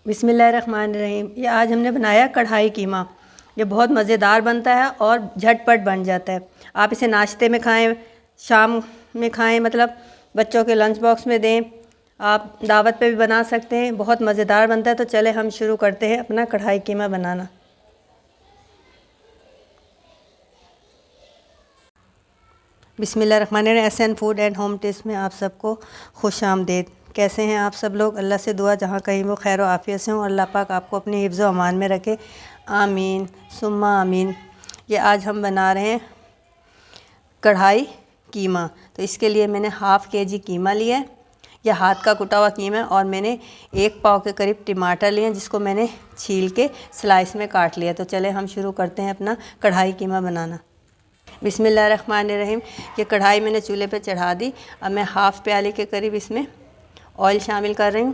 बिस्मिल्लाहिर्रहमानिर्रहीम। ये आज हमने बनाया कढ़ाई कीमा। ये बहुत मज़ेदार बनता है और झटपट बन जाता है। आप इसे नाश्ते में खाएं, शाम में खाएं, मतलब बच्चों के लंच बॉक्स में दें। आप दावत पे भी बना सकते हैं, बहुत मज़ेदार बनता है। तो चले हम शुरू करते हैं अपना कढ़ाई कीमा बनाना। बिस्मिल्लाहिर्रहमानिर्रहीम। SN food and home taste में आप सबको खुश आमदीद। कैसे हैं आप सब लोग? अल्लाह से दुआ जहाँ कहीं वो खैर व आफ़ियत से हों, अल्लाह पाक आपको अपने हिफ्ज़ व अमान में रखे, आमीन सुम्मा आमीन। ये आज हम बना रहे हैं कढ़ाई कीमा। तो इसके लिए मैंने हाफ़ केजी कीमा लिया है। यह हाथ का कुटा हुआ कीमा है। और मैंने 1 पाव के करीब टमाटर लिए हैं, जिसको मैंने छील के स्लाइस में काट लिया। तो चले हम शुरू करते हैं अपना कढ़ाई कीमा बनाना। बिस्मिल्लाहिर्रहमानिर्रहीम। ये कढ़ाई मैंने चूल्हे पे चढ़ा दी। अब मैं हाफ़ प्याली के करीब इसमें ऑयल शामिल कर रही हूँ,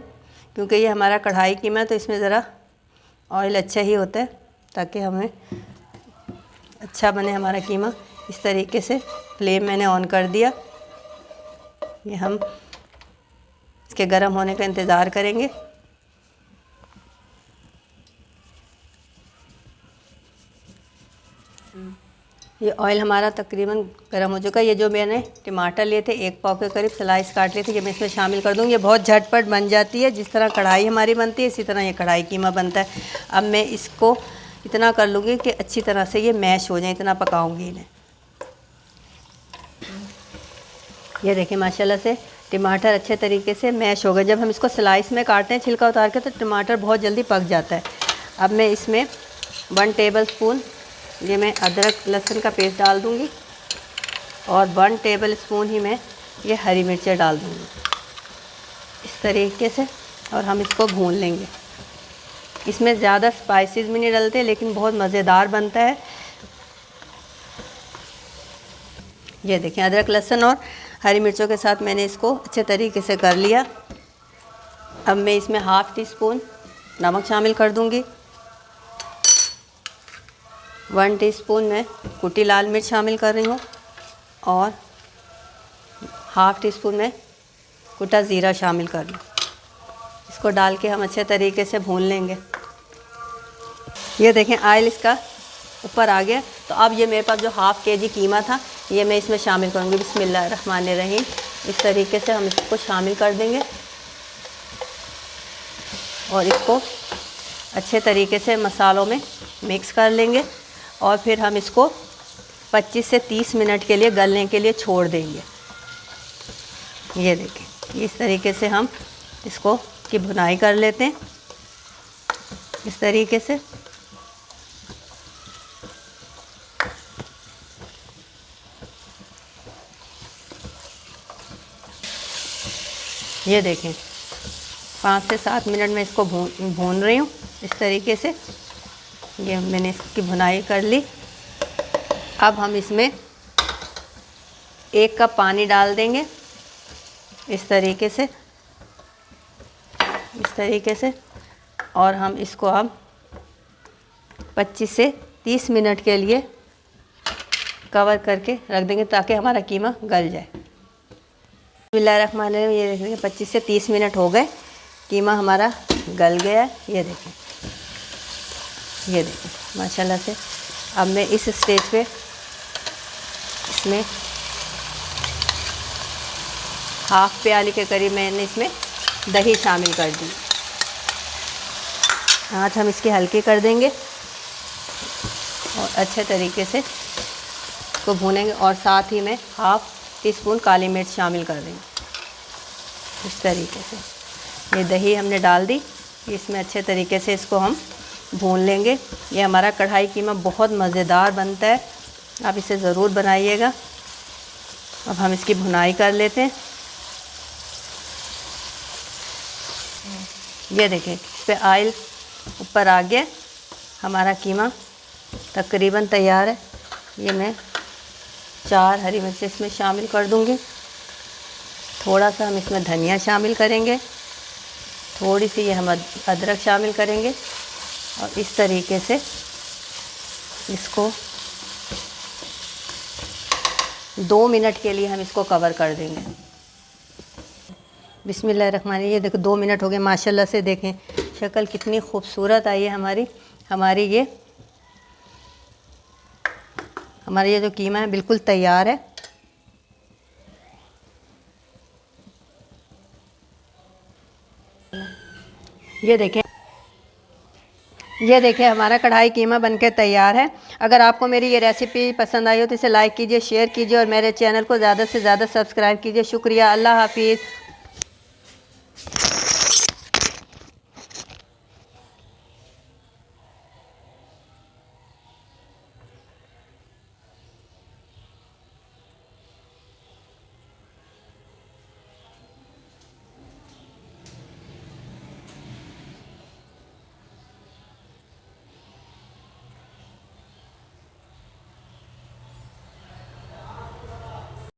क्योंकि ये हमारा कढ़ाई कीमा है तो इसमें ज़रा ऑयल अच्छा ही होता है, ताकि हमें अच्छा बने हमारा कीमा। इस तरीके से फ्लेम मैंने ऑन कर दिया। ये हम इसके गर्म होने का इंतज़ार करेंगे। ये ऑयल हमारा तकरीबन गर्म हो चुका है। ये जो मैंने टमाटर लिए थे 1 पाव के करीब स्लाइस काट लिए थे, ये मैं इसमें शामिल कर दूँगी। ये बहुत झटपट बन जाती है। जिस तरह कढ़ाई हमारी बनती है, इसी तरह ये कढ़ाई कीमा बनता है। अब मैं इसको इतना कर लूँगी कि अच्छी तरह से ये मैश हो जाए, इतना पकाऊँगी इन्हें। ये देखिए माशाल्लाह से टमाटर अच्छे तरीके से मैश हो गए। जब हम इसको स्लाइस में काटते हैं छिलका उतार के, तो टमाटर बहुत जल्दी पक जाता है। अब मैं इसमें 1 टेबल स्पून ये मैं अदरक लहसुन का पेस्ट डाल दूँगी, और 1 टेबल स्पून ही मैं ये हरी मिर्चें डाल दूँगी इस तरीके से। और हम इसको भून लेंगे। इसमें ज़्यादा स्पाइसेस भी नहीं डलते, लेकिन बहुत मज़ेदार बनता है। ये देखें अदरक लहसुन और हरी मिर्चों के साथ मैंने इसको अच्छे तरीके से कर लिया। अब मैं इसमें हाफ़ टी स्पून नमक शामिल कर दूँगी। 1 टीस्पून मैं कुटी लाल मिर्च शामिल कर रही हूँ, और हाफ़ टी स्पून में कुटा ज़ीरा शामिल कर लूँ। इसको डाल के हम अच्छे तरीके से भून लेंगे। ये देखें ऑयल इसका ऊपर आ गया। तो अब ये मेरे पास जो हाफ़ केजी कीमा था, ये मैं इसमें शामिल करूँगी। बिस्मिल्लाहिर्रहमानिर्रहीम। इस तरीके से हम इसको शामिल कर देंगे, और इसको अच्छे तरीके से मसालों में मिक्स कर लेंगे। और फिर हम इसको 25 से 30 मिनट के लिए गलने के लिए छोड़ देंगे। ये देखें इस तरीके से हम इसको की भुनाई कर लेते हैं, इस तरीके से। ये देखें 5 से 7 मिनट में इसको भून रही हूँ इस तरीके से। ये मैंने इसकी भुनाई कर ली। अब हम इसमें 1 कप पानी डाल देंगे इस तरीके से, और हम इसको अब 25 से 30 मिनट के लिए कवर करके रख देंगे, ताकि हमारा कीमा गल जाए। बिस्मिल्लाहिर्रहमानिर्रहीम। ये देखिए 25 से 30 मिनट हो गए, कीमा हमारा गल गया है। ये देखें माशाल्लाह से। अब मैं इस स्टेज पे इसमें हाफ़ प्याली के करीब मैंने इसमें दही शामिल कर दी। आँच हम इसकी हल्की कर देंगे और अच्छे तरीके से इसको भूनेंगे। और साथ ही में हाफ़ टी स्पून काली मिर्च शामिल कर देंगे इस तरीके से। ये दही हमने डाल दी, इसमें अच्छे तरीके से इसको हम भून लेंगे। ये हमारा कढ़ाई कीमा बहुत मज़ेदार बनता है, आप इसे ज़रूर बनाइएगा। अब हम इसकी भुनाई कर लेते हैं। ये देखें इस पर ऑयल ऊपर आ गया, हमारा कीमा तकरीबन तैयार है। ये मैं 4 हरी मिर्च इसमें शामिल कर दूँगी। थोड़ा सा हम इसमें धनिया शामिल करेंगे, थोड़ी सी ये हम अदरक शामिल करेंगे, और इस तरीके से इसको 2 मिनट के लिए हम इसको कवर कर देंगे। बिस्मिल्लाहिर्रहमानिर्रहीम। ये देखो 2 मिनट हो गए माशाल्लाह से। देखें शक्ल कितनी खूबसूरत आई है हमारी ये जो कीमा है बिल्कुल तैयार है। ये देखें हमारा कढ़ाई कीमा बनके तैयार है। अगर आपको मेरी ये रेसिपी पसंद आई हो तो इसे लाइक कीजिए, शेयर कीजिए और मेरे चैनल को ज़्यादा से ज़्यादा सब्सक्राइब कीजिए। शुक्रिया। अल्लाह हाफिज़।